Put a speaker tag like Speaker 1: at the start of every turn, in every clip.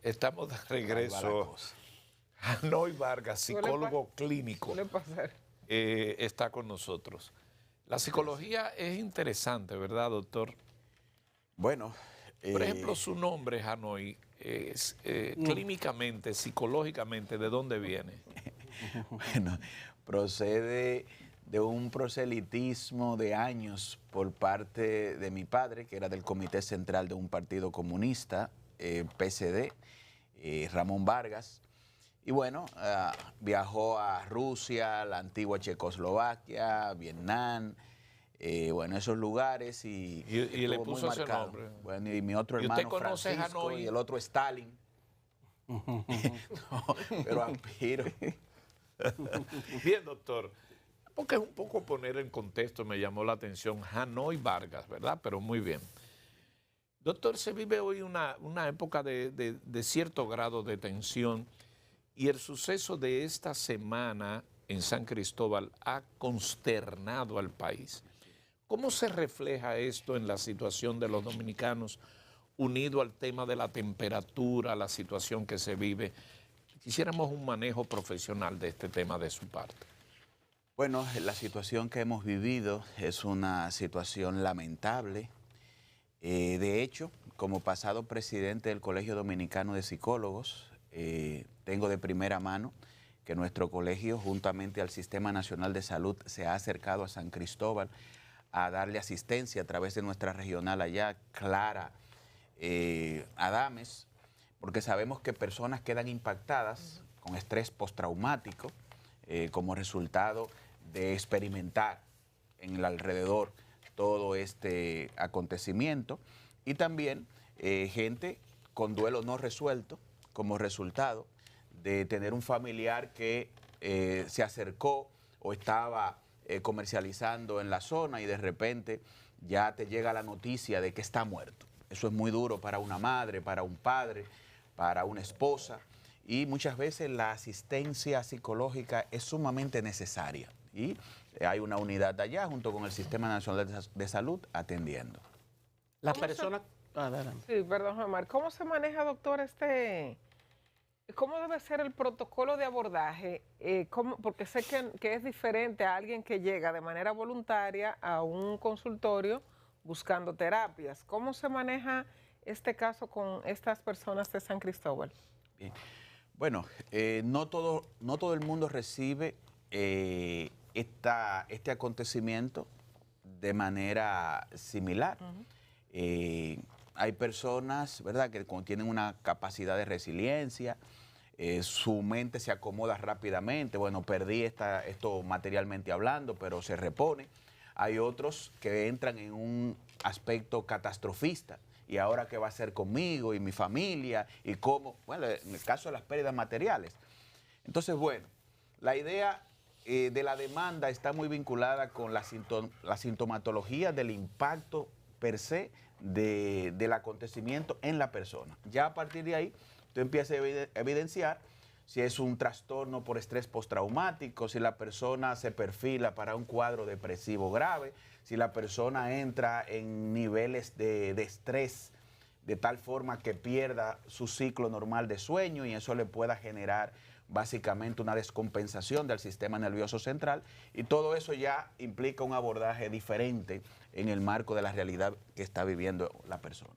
Speaker 1: Estamos de regreso. Hanoy Vargas, psicólogo clínico, está con nosotros. La psicología es interesante, ¿verdad, doctor?
Speaker 2: Bueno.
Speaker 1: Por ejemplo, su nombre, Hanoy, clínicamente, psicológicamente, ¿de dónde viene?
Speaker 2: Bueno, procede de un proselitismo de años por parte de mi padre, que era del Comité Central de un partido comunista, PSD, Ramón Vargas. Y bueno, viajó a Rusia, la antigua Checoslovaquia, Vietnam, bueno, esos lugares y
Speaker 1: le puso ese nombre.
Speaker 2: Bueno, y mi otro hermano Francisco y el otro Stalin. No, pero aspiro.
Speaker 1: Bien, doctor. Porque un poco poner en contexto me llamó la atención Hanoy Vargas, ¿verdad? Pero muy bien. Doctor, se vive hoy una época de cierto grado de tensión y el suceso de esta semana en San Cristóbal ha consternado al país. ¿Cómo se refleja esto en la situación de los dominicanos unido al tema de la temperatura, la situación que se vive? Quisiéramos un manejo profesional de este tema de su parte.
Speaker 2: Bueno, la situación que hemos vivido es una situación lamentable. De hecho, como pasado presidente del Colegio Dominicano de Psicólogos, tengo de primera mano que nuestro colegio, juntamente al Sistema Nacional de Salud, se ha acercado a San Cristóbal a darle asistencia a través de nuestra regional allá, Clara Adames, porque sabemos que personas quedan impactadas con estrés postraumático como resultado de experimentar en el alrededor todo este acontecimiento y también gente con duelo no resuelto como resultado de tener un familiar que se acercó o estaba comercializando en la zona y de repente ya te llega la noticia de que está muerto. Eso es muy duro para una madre, para un padre, para una esposa y muchas veces la asistencia psicológica es sumamente necesaria y hay una unidad allá junto con el Sistema Nacional de Salud atendiendo.
Speaker 3: Las personas...
Speaker 4: Sí, perdón, Omar. ¿Cómo se maneja, doctor, cómo debe ser el protocolo de abordaje? Porque sé que es diferente a alguien que llega de manera voluntaria a un consultorio buscando terapias. ¿Cómo se maneja este caso con estas personas de San Cristóbal?
Speaker 2: Bien. Bueno, no todo el mundo recibe este acontecimiento de manera similar. Hay personas, ¿verdad?, que tienen una capacidad de resiliencia, su mente se acomoda rápidamente, bueno, perdí esto materialmente hablando, pero se repone. Hay otros que entran en un aspecto catastrofista, y ahora qué va a hacer conmigo y mi familia, y cómo, bueno, en el caso de las pérdidas materiales. Entonces, bueno, la idea de la demanda está muy vinculada con la sintomatología del impacto per se del acontecimiento en la persona. Ya a partir de ahí, tú empiezas a evidenciar si es un trastorno por estrés postraumático, si la persona se perfila para un cuadro depresivo grave, si la persona entra en niveles de estrés de tal forma que pierda su ciclo normal de sueño y eso le pueda generar básicamente una descompensación del sistema nervioso central, y todo eso ya implica un abordaje diferente en el marco de la realidad que está viviendo la persona.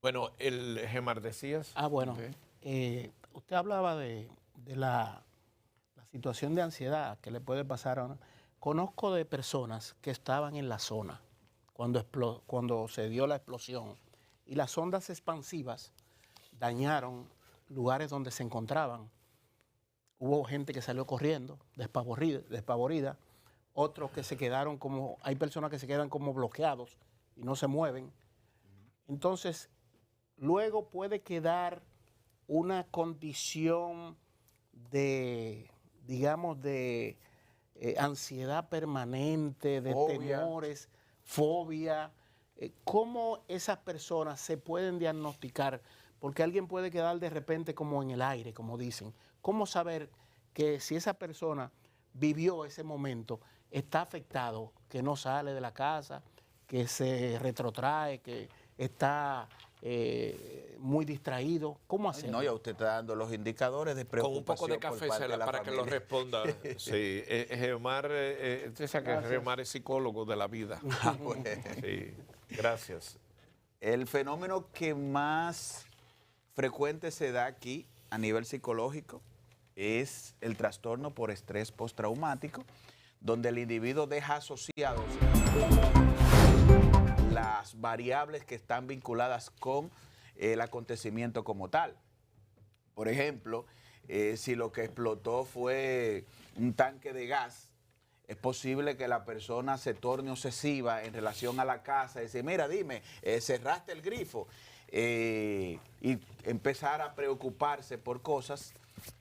Speaker 1: Bueno, Gemar, decías.
Speaker 3: Bueno,
Speaker 1: okay.
Speaker 3: Usted hablaba de la situación de ansiedad que le puede pasar a una. Conozco de personas que estaban en la zona cuando se dio la explosión y las ondas expansivas dañaron lugares donde se encontraban. Hubo gente que salió corriendo, despavorida, otros que se quedaron hay personas que se quedan como bloqueados y no se mueven. Entonces, luego puede quedar una condición de, digamos, de ansiedad permanente, de temores, fobia. ¿Cómo esas personas se pueden diagnosticar? Porque alguien puede quedar de repente como en el aire, como dicen. ¿Cómo saber que si esa persona vivió ese momento, está afectado, que no sale de la casa, que se retrotrae, que está muy distraído. ¿Cómo hacer?
Speaker 2: No, ya usted está dando los indicadores de
Speaker 1: Con
Speaker 2: preocupación
Speaker 1: un poco de
Speaker 2: por
Speaker 1: café
Speaker 2: parte de la
Speaker 1: para que lo
Speaker 2: familia.
Speaker 1: responda. Sí, Geomar, usted sabe que Geomar es psicólogo de la vida.
Speaker 2: Bueno.
Speaker 1: Sí, gracias.
Speaker 2: El fenómeno que más frecuente se da aquí a nivel psicológico es el trastorno por estrés postraumático, donde el individuo deja asociados las variables que están vinculadas con el acontecimiento como tal. Por ejemplo, si lo que explotó fue un tanque de gas, es posible que la persona se torne obsesiva en relación a la casa y decir, mira, dime, cerraste el grifo, y empezar a preocuparse por cosas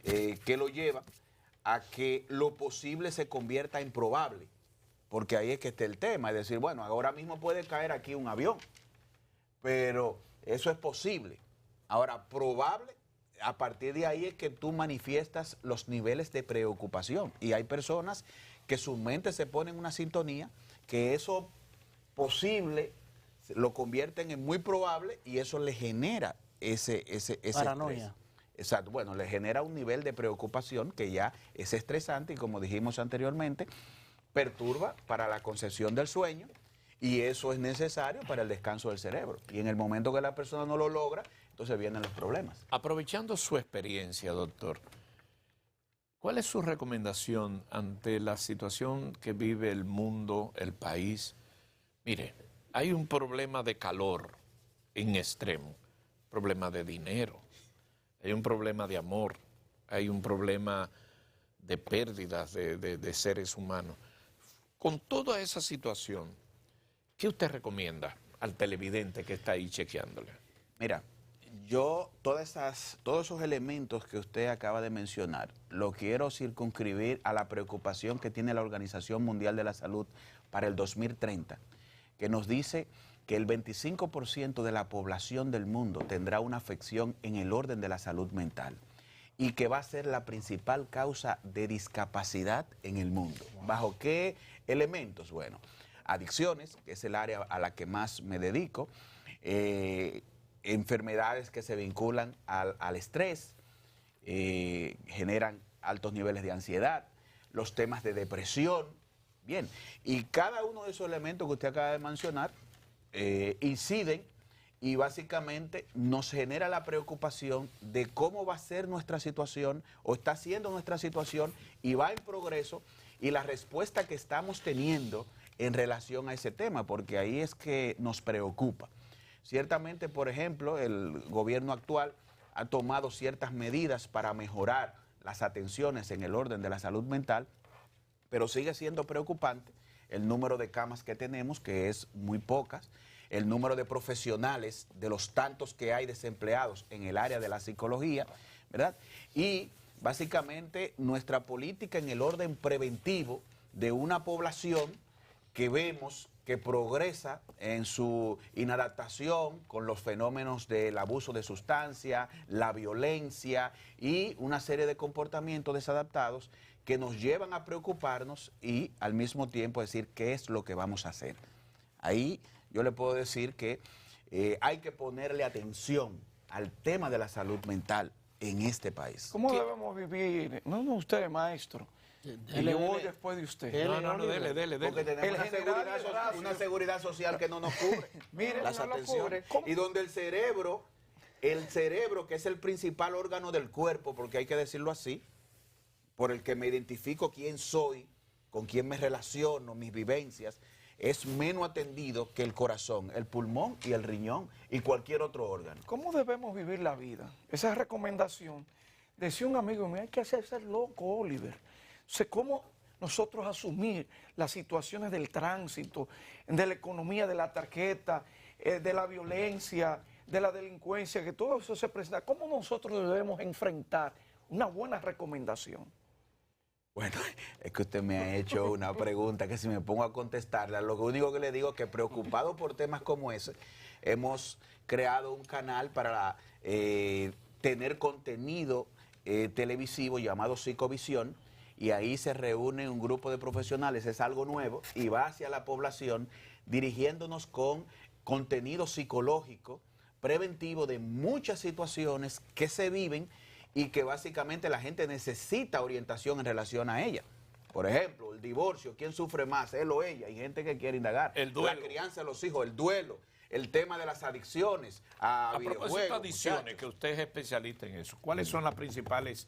Speaker 2: que lo llevan a que lo posible se convierta en probable, porque ahí es que está el tema, es decir, bueno, ahora mismo puede caer aquí un avión, pero eso es posible. Ahora, probable, a partir de ahí es que tú manifiestas los niveles de preocupación, y hay personas que su mente se pone en una sintonía, que eso posible lo convierten en muy probable y eso le genera ese
Speaker 3: paranoia.
Speaker 2: estrés. Exacto, bueno, le genera un nivel de preocupación que ya es estresante y como dijimos anteriormente, perturba para la concepción del sueño y eso es necesario para el descanso del cerebro. Y en el momento que la persona no lo logra, entonces vienen los problemas.
Speaker 1: Aprovechando su experiencia, doctor, ¿cuál es su recomendación ante la situación que vive el mundo, el país? Mire, hay un problema de calor en extremo, problema de dinero, hay un problema de amor, hay un problema de pérdidas de seres humanos. Con toda esa situación, ¿qué usted recomienda al televidente que está ahí chequeándole?
Speaker 2: Mira, yo todos esos elementos que usted acaba de mencionar, lo quiero circunscribir a la preocupación que tiene la Organización Mundial de la Salud para el 2030, que nos dice que el 25% de la población del mundo tendrá una afección en el orden de la salud mental y que va a ser la principal causa de discapacidad en el mundo. ¿Bajo qué elementos? Bueno, adicciones, que es el área a la que más me dedico, enfermedades que se vinculan al estrés, generan altos niveles de ansiedad, los temas de depresión, bien, y cada uno de esos elementos que usted acaba de mencionar inciden y básicamente nos genera la preocupación de cómo va a ser nuestra situación o está siendo nuestra situación y va en progreso y la respuesta que estamos teniendo en relación a ese tema, porque ahí es que nos preocupa. Ciertamente, por ejemplo, el gobierno actual ha tomado ciertas medidas para mejorar las atenciones en el orden de la salud mental, pero sigue siendo preocupante el número de camas que tenemos, que es muy pocas, el número de profesionales, de los tantos que hay desempleados en el área de la psicología, ¿verdad? Y básicamente nuestra política en el orden preventivo de una población que vemos que progresa en su inadaptación con los fenómenos del abuso de sustancia, la violencia y una serie de comportamientos desadaptados que nos llevan a preocuparnos y al mismo tiempo decir qué es lo que vamos a hacer. Ahí yo le puedo decir que hay que ponerle atención al tema de la salud mental en este país.
Speaker 5: ¿Cómo debemos vivir? No, usted, maestro. Y yo voy después de usted.
Speaker 1: No, dele.
Speaker 2: Porque tenemos una seguridad social que no nos cubre.
Speaker 5: Mire,
Speaker 2: las
Speaker 4: no lo
Speaker 2: atenciones.
Speaker 4: cubre.
Speaker 2: Y donde el cerebro, que es el principal órgano del cuerpo, porque hay que decirlo así, por el que me identifico quién soy, con quién me relaciono, mis vivencias, es menos atendido que el corazón, el pulmón y el riñón y cualquier otro órgano.
Speaker 5: ¿Cómo debemos vivir la vida? Esa recomendación. Decía un amigo mío, hay que hacerse loco, Oliver. O sea, ¿cómo nosotros asumir las situaciones del tránsito, de la economía, de la tarjeta, de la violencia, de la delincuencia, que todo eso se presenta? ¿Cómo nosotros debemos enfrentar una buena recomendación?
Speaker 2: Bueno, es que usted me ha hecho una pregunta que si me pongo a contestarla, lo único que le digo es que preocupado por temas como ese, hemos creado un canal para tener contenido televisivo llamado Psicovisión, y ahí se reúne un grupo de profesionales, es algo nuevo, y va hacia la población dirigiéndonos con contenido psicológico preventivo de muchas situaciones que se viven y que básicamente la gente necesita orientación en relación a ella. Por ejemplo, el divorcio, ¿quién sufre más, él o ella? Hay gente que quiere indagar.
Speaker 1: El duelo.
Speaker 2: La crianza de los hijos, el duelo, el tema de las adicciones a
Speaker 1: propósito
Speaker 2: videojuegos.
Speaker 1: de adicciones,
Speaker 2: muchachos.
Speaker 1: que usted es especialista en eso, ¿cuáles son las principales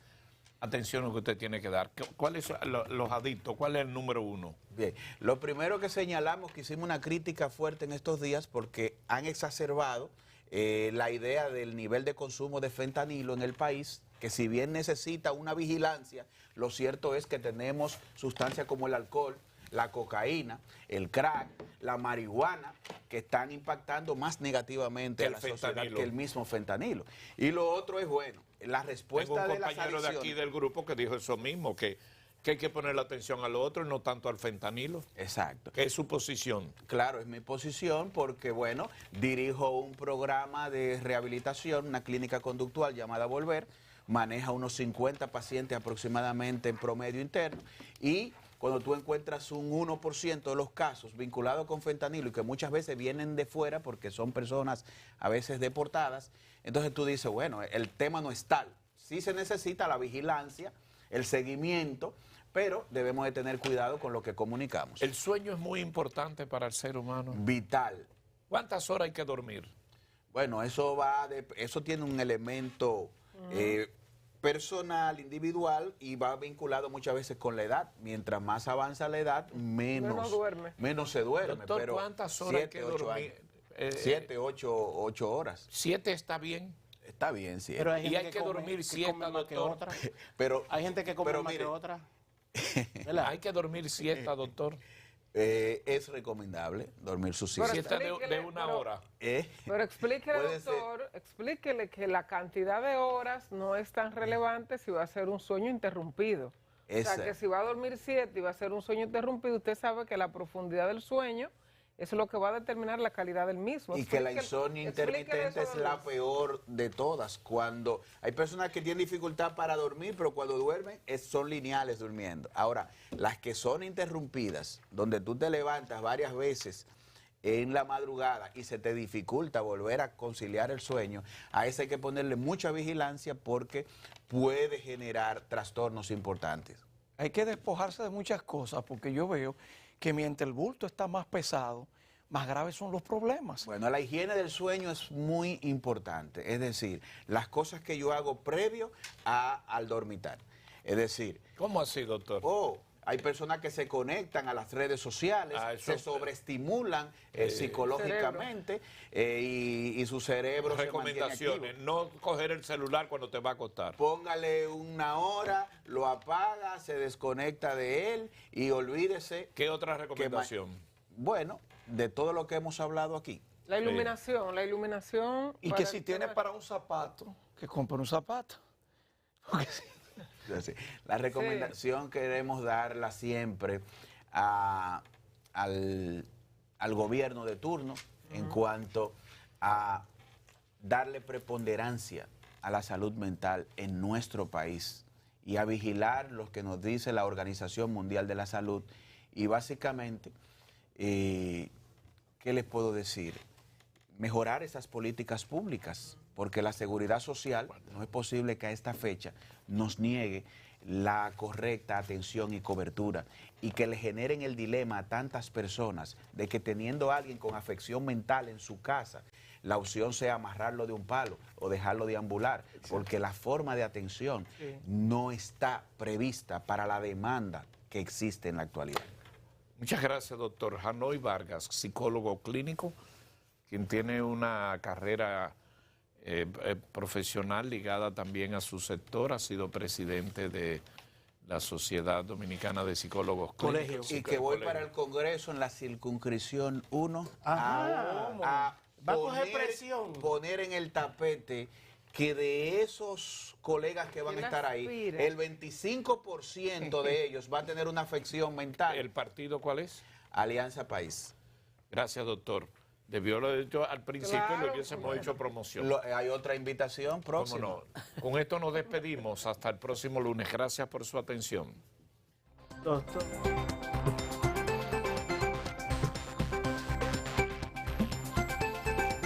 Speaker 1: atenciones que usted tiene que dar? ¿Cuáles son los adictos? ¿Cuál es el número uno?
Speaker 2: Bien, lo primero que señalamos, que hicimos una crítica fuerte en estos días porque han exacerbado la idea del nivel de consumo de fentanilo en el país, que si bien necesita una vigilancia, lo cierto es que tenemos sustancias como el alcohol, la cocaína, el crack, la marihuana, que están impactando más negativamente a la sociedad que el mismo fentanilo. Y lo otro es, bueno, la respuesta
Speaker 1: Tengo un
Speaker 2: de las
Speaker 1: compañero de aquí
Speaker 2: adicciones.
Speaker 1: del grupo que dijo eso mismo, que hay que poner la atención a lo otro y no tanto al fentanilo.
Speaker 2: Exacto.
Speaker 1: ¿Qué es su posición?
Speaker 2: Claro, es mi posición porque, bueno, dirijo un programa de rehabilitación, una clínica conductual llamada Volver, maneja unos 50 pacientes aproximadamente en promedio interno y cuando tú encuentras un 1% de los casos vinculados con fentanilo y que muchas veces vienen de fuera porque son personas a veces deportadas, entonces tú dices, bueno, el tema no es tal. Sí se necesita la vigilancia, el seguimiento, pero debemos de tener cuidado con lo que comunicamos.
Speaker 1: El sueño es muy importante para el ser humano.
Speaker 2: Vital.
Speaker 1: ¿Cuántas horas hay que dormir?
Speaker 2: Bueno, eso tiene un elemento personal, individual, y va vinculado muchas veces con la edad. Mientras más avanza la edad, menos se duerme.
Speaker 1: Doctor,
Speaker 2: pero
Speaker 1: ¿cuántas horas hay que dormir?
Speaker 2: 7, 8 horas.
Speaker 1: 7 está bien.
Speaker 2: Está bien, 7.
Speaker 3: Pero hay
Speaker 1: Y
Speaker 3: gente
Speaker 1: hay que
Speaker 3: come-
Speaker 1: dormir
Speaker 3: que
Speaker 1: siesta,
Speaker 3: come más que
Speaker 1: doctor.
Speaker 3: otra.
Speaker 2: Pero
Speaker 3: Hay gente que come
Speaker 2: pero
Speaker 3: más que
Speaker 2: mire,
Speaker 3: otra. ¿Verdad?
Speaker 1: Hay que dormir siesta, doctor.
Speaker 2: es recomendable dormir su siesta.
Speaker 1: Siesta de
Speaker 4: explíquele,
Speaker 1: una
Speaker 4: pero-
Speaker 1: hora.
Speaker 4: Pero explíquele,
Speaker 2: Puede ser.
Speaker 4: doctor, explíquele que la cantidad de horas no es tan relevante si va a ser un sueño interrumpido. O sea,
Speaker 2: Esa.
Speaker 4: que si va a dormir 7 y va a ser un sueño interrumpido, usted sabe que la profundidad del sueño es lo que va a determinar la calidad del mismo.
Speaker 2: Y que la
Speaker 4: Explíquele-
Speaker 2: insomnia
Speaker 4: explíquele
Speaker 2: intermitente
Speaker 4: eso,
Speaker 2: es
Speaker 4: don
Speaker 2: la
Speaker 4: Luis.
Speaker 2: peor de todas. Cuando hay personas que tienen dificultad para dormir, pero cuando duermen son lineales durmiendo. Ahora, las que son interrumpidas, donde tú te levantas varias veces en la madrugada y se te dificulta volver a conciliar el sueño, a ese hay que ponerle mucha vigilancia porque puede generar trastornos importantes.
Speaker 5: Hay que despojarse de muchas cosas porque yo veo que mientras el bulto está más pesado, más graves son los problemas.
Speaker 2: Bueno, la higiene del sueño es muy importante, es decir, las cosas que yo hago previo al dormitar. Es decir,
Speaker 1: ¿Cómo así, doctor?
Speaker 2: hay personas que se conectan a las redes sociales,
Speaker 1: Eso-
Speaker 2: se sobreestimulan psicológicamente y su cerebro se mantiene
Speaker 1: Recomendaciones.
Speaker 2: activo.
Speaker 1: No coger el celular cuando te va a acostar.
Speaker 2: Póngale una hora, lo apaga, se desconecta de él y olvídese.
Speaker 1: ¿Qué otra recomendación?
Speaker 2: Bueno, de todo lo que hemos hablado aquí.
Speaker 4: La iluminación.
Speaker 5: Y que si tiene para un zapato, que compre un zapato. Porque si-
Speaker 2: Entonces, la recomendación queremos darla siempre al gobierno de turno en cuanto a darle preponderancia a la salud mental en nuestro país y a vigilar lo que nos dice la Organización Mundial de la Salud. Y básicamente, ¿qué les puedo decir? Mejorar esas políticas públicas, porque la seguridad social no es posible que a esta fecha nos niegue la correcta atención y cobertura y que le generen el dilema a tantas personas de que teniendo a alguien con afección mental en su casa, la opción sea amarrarlo de un palo o dejarlo deambular, porque la forma de atención no está prevista para la demanda que existe en la actualidad.
Speaker 1: Muchas gracias, doctor Janoy Vargas, psicólogo clínico, quien tiene una carrera profesional ligada también a su sector, ha sido presidente de la Sociedad Dominicana de Psicólogos Clínicos.
Speaker 2: Y que voy para el Congreso en la circunscripción 1 a
Speaker 3: Va a coger presión.
Speaker 2: poner en el tapete que de esos colegas que van a
Speaker 4: ¿Quién
Speaker 2: estar ahí,
Speaker 4: aspira?
Speaker 2: el 25% de ellos va a tener una afección mental.
Speaker 1: ¿El partido cuál es?
Speaker 2: Alianza País.
Speaker 1: Gracias, doctor. Debió haberlo dicho al principio y
Speaker 4: Claro,
Speaker 1: le hubiésemos hecho promoción.
Speaker 2: Hay otra invitación
Speaker 1: ¿Cómo
Speaker 2: próxima.
Speaker 1: no? Con esto nos despedimos. Hasta el próximo lunes. Gracias por su atención.
Speaker 3: Doctor.